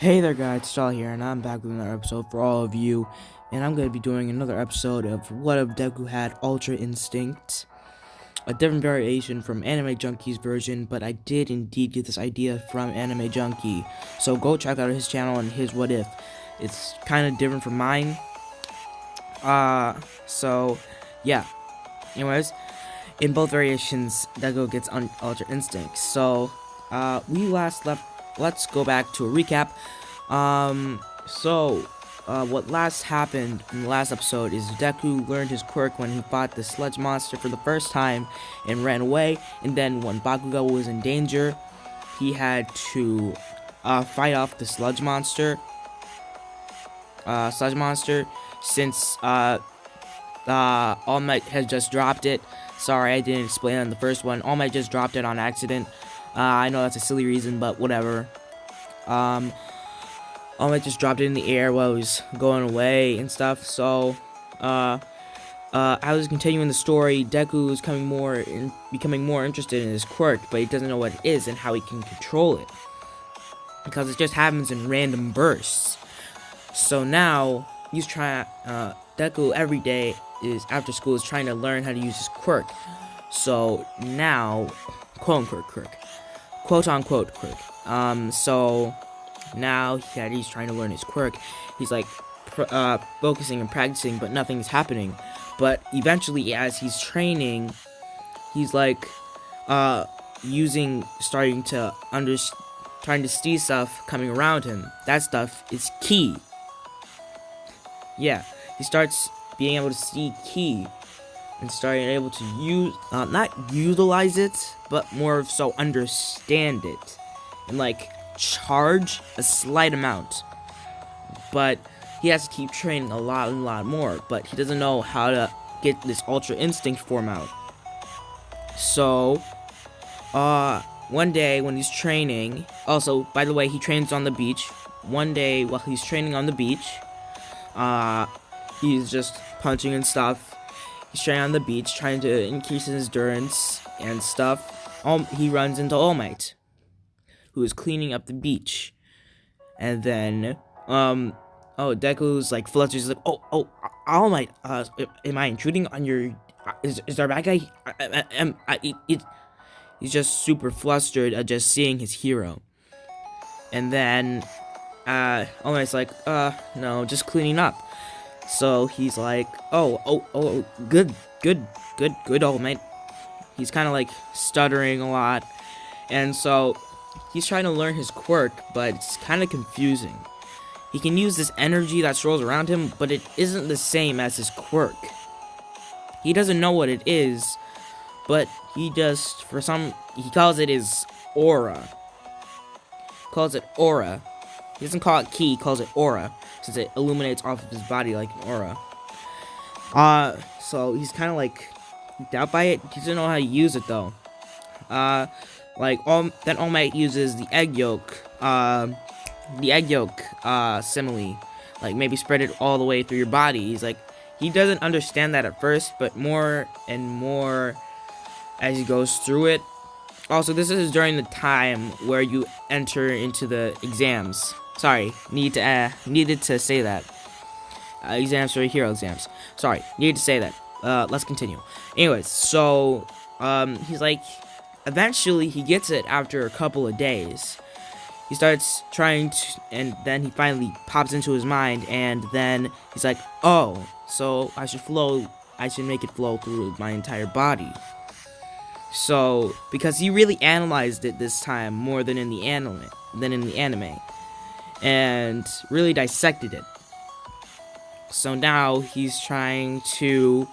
Hey there guys, Stal here, and I'm back with another episode for all of you, and I'm going to be doing another episode of What If Deku Had Ultra Instinct, a different variation from Anime Junkie's version, but I did indeed get this idea from Anime Junkie, so go check out his channel and his What If. It's kind of different from mine, so, yeah. Anyways, in both variations, Deku gets Ultra Instinct, so, we last left. Let's go back to a recap. What last happened in the last episode is Deku learned his quirk when he fought the sludge monster for the first time and ran away, and then when Bakugo was in danger, he had to fight off the sludge monster. Since All Might has just dropped it. Sorry, I didn't explain it on the first one. All Might just dropped it on accident. I know that's a silly reason, but whatever. All Might just dropped it in the air while he was going away and stuff. So, I was continuing the story. Deku is becoming more interested in his quirk, but he doesn't know what it is and how he can control it, because it just happens in random bursts. So now he's trying. Deku every day after school is trying to learn how to use his quirk. So now, quote unquote quirk. So now that he's trying to learn his quirk, he's like focusing and practicing, but nothing's happening. But eventually, as he's training, he's like trying to see stuff coming around him. That stuff is ki. Yeah, he starts being able to see ki and starting able to not utilize it, but more so understand it and like charge a slight amount. But he has to keep training a lot more, but he doesn't know how to get this Ultra Instinct form out. So one day when he's training, also by the way, he trains on the beach. One day while he's training on the beach, he's just punching and stuff. He's training on the beach, trying to increase his endurance and stuff. He runs into All Might, who is cleaning up the beach. And then, Deku's like flustered. He's like, All Might, am I intruding on your? Is there a bad guy? He's just super flustered at just seeing his hero. And then, All Might's like, no, just cleaning up. So he's like, good, All Might. He's kind of like stuttering a lot, and so he's trying to learn his quirk, but it's kind of confusing. He can use this energy that swirls around him, but it isn't the same as his quirk. He doesn't know what it is, but he calls it his aura. He doesn't call it ki, he calls it aura, since it illuminates off of his body like an aura. So he's kind of like freaked out by it. He doesn't know how to use it though. Then All Might uses the egg yolk simile, like maybe spread it all the way through your body. He doesn't understand that at first, but more and more as he goes through it. Also, this is during the time where you enter into the exams. Sorry, needed to say that. Exams for hero exams. Sorry, needed to say that. Let's continue. Anyways, so he's like, eventually he gets it after a couple of days. He starts trying to, and then he finally pops into his mind, and then he's like, oh, so I should make it flow through my entire body. So, because he really analyzed it this time more than in the anime, and really dissected it. So now he's trying to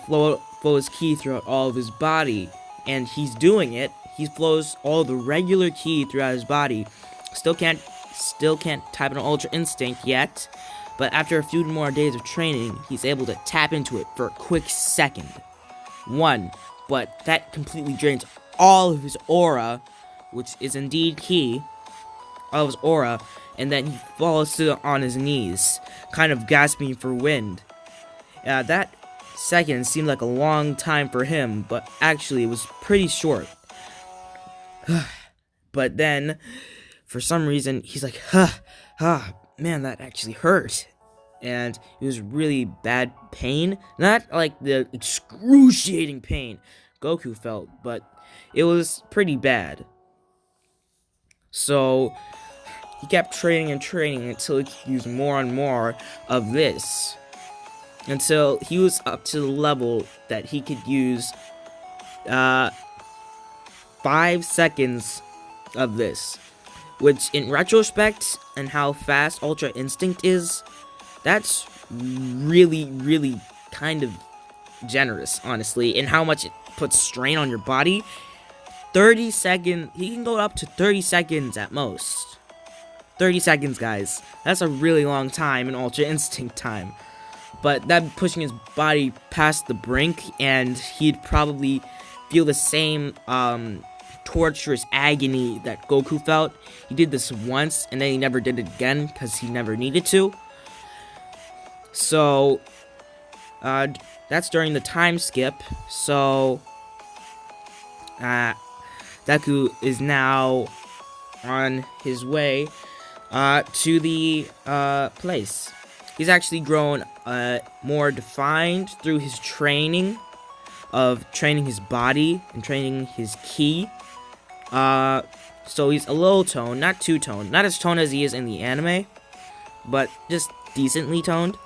flow his ki throughout all of his body, and he's doing it. He flows all the regular ki throughout his body. Still can't type an Ultra Instinct yet, but after a few more days of training, he's able to tap into it for a quick second. But that completely drains all of his aura, which is indeed ki, all of his aura, and then he falls on his knees, kind of gasping for wind. That second seemed like a long time for him, but actually it was pretty short. But then for some reason, he's like, man, that actually hurt. And it was really bad pain. Not like the excruciating pain Goku felt, but it was pretty bad. So he kept training and training until he could use more and more of this. Until he was up to the level that he could use 5 seconds of this. Which, in retrospect, and how fast Ultra Instinct is, that's really, really kind of generous, honestly, in how much it puts strain on your body. 30 seconds, he can go up to 30 seconds at most. 30 seconds, guys. That's a really long time in Ultra Instinct time. But that pushing his body past the brink, and he'd probably feel the same, torturous agony that Goku felt. He did this once, and then he never did it again, because he never needed to. So, that's during the time skip. So, Deku is now on his way to the place. He's actually grown more defined through his training of training his body and training his ki. So he's a little toned, not too toned, not as toned as he is in the anime, but just decently toned.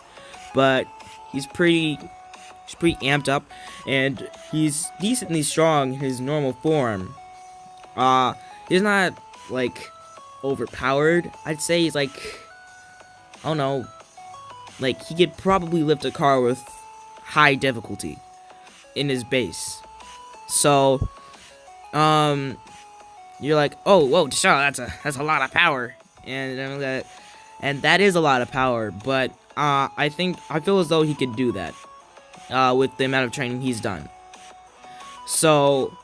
But he's pretty amped up, and he's decently strong in his normal form. He's not like overpowered. I'd say he's like, I don't know, like he could probably lift a car with high difficulty in his base. So, you're like, oh, whoa, T'Challa, that's a lot of power, and that is a lot of power. But I feel as though he could do that with the amount of training he's done. So,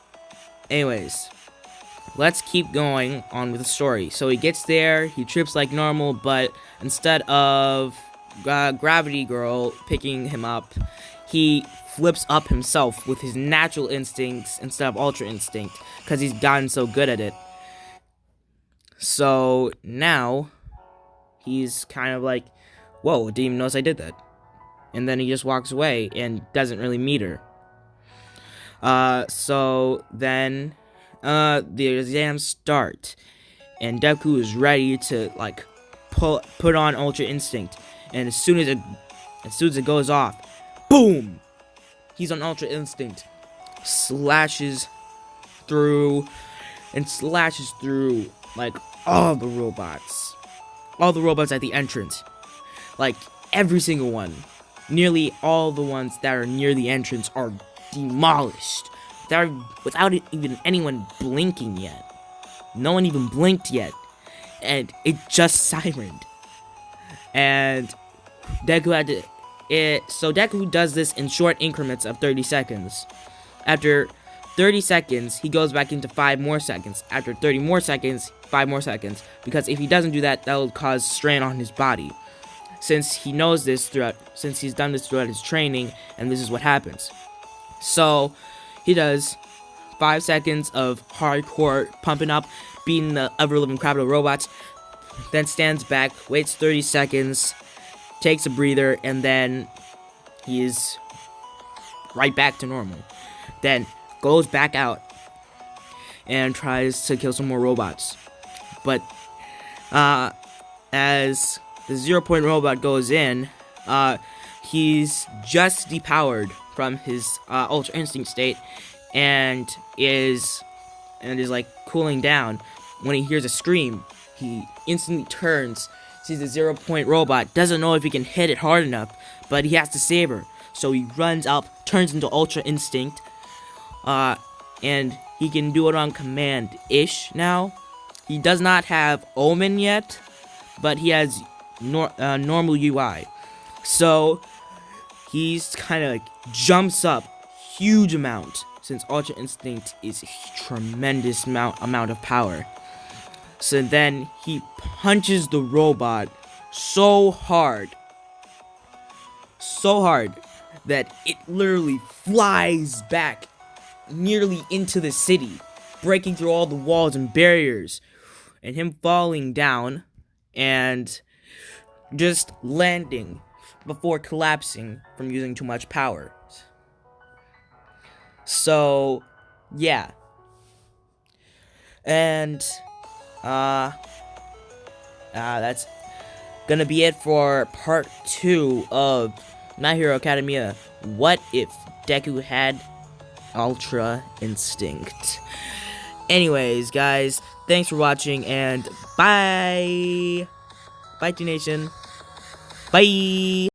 anyways, let's keep going on with the story. So he gets there, he trips like normal, but instead of Gravity Girl picking him up, he flips up himself with his natural instincts instead of Ultra Instinct, because he's gotten so good at it. So now he's kind of like, whoa, didn't even notice I did that. And then he just walks away and doesn't really meet her. So then the exams start, and Deku is ready to like put on Ultra Instinct, and as soon as it goes off, boom, he's on Ultra Instinct, slashes through like all the robots at the entrance, like every single one. Nearly all the ones that are near the entrance are demolished without even anyone blinking yet. No one even blinked yet, and it just sirened. And Deku had to. So Deku does this in short increments of 30 seconds. After 30 seconds, he goes back into 5 more seconds. After 30 more seconds, 5 more seconds. Because if he doesn't do that, that will cause strain on his body. Since he knows this since he's done this throughout his training, and this is what happens. So he does 5 seconds of hardcore pumping up, beating the ever-living crap out of robots, then stands back, waits 30 seconds, takes a breather, and then he's right back to normal. Then goes back out and tries to kill some more robots. But as the 0 Point robot goes in, he's just depowered from his Ultra Instinct state, and is like cooling down. When he hears a scream, he instantly turns, sees the 0 Point robot, doesn't know if he can hit it hard enough, but he has to save her. So he runs up, turns into Ultra Instinct, and he can do it on command-ish now. He does not have Omen yet, but he has normal UI. So he's kind of like jumps up huge amount, since Ultra Instinct is a tremendous amount of power. So then he punches the robot so hard that it literally flies back nearly into the city, breaking through all the walls and barriers. and him falling down and just landing before collapsing from using too much power. So, yeah. And, that's gonna be it for part 2 of My Hero Academia. What if Deku had Ultra Instinct? Anyways, guys, thanks for watching, and bye! Bye, T-Nation. Bye!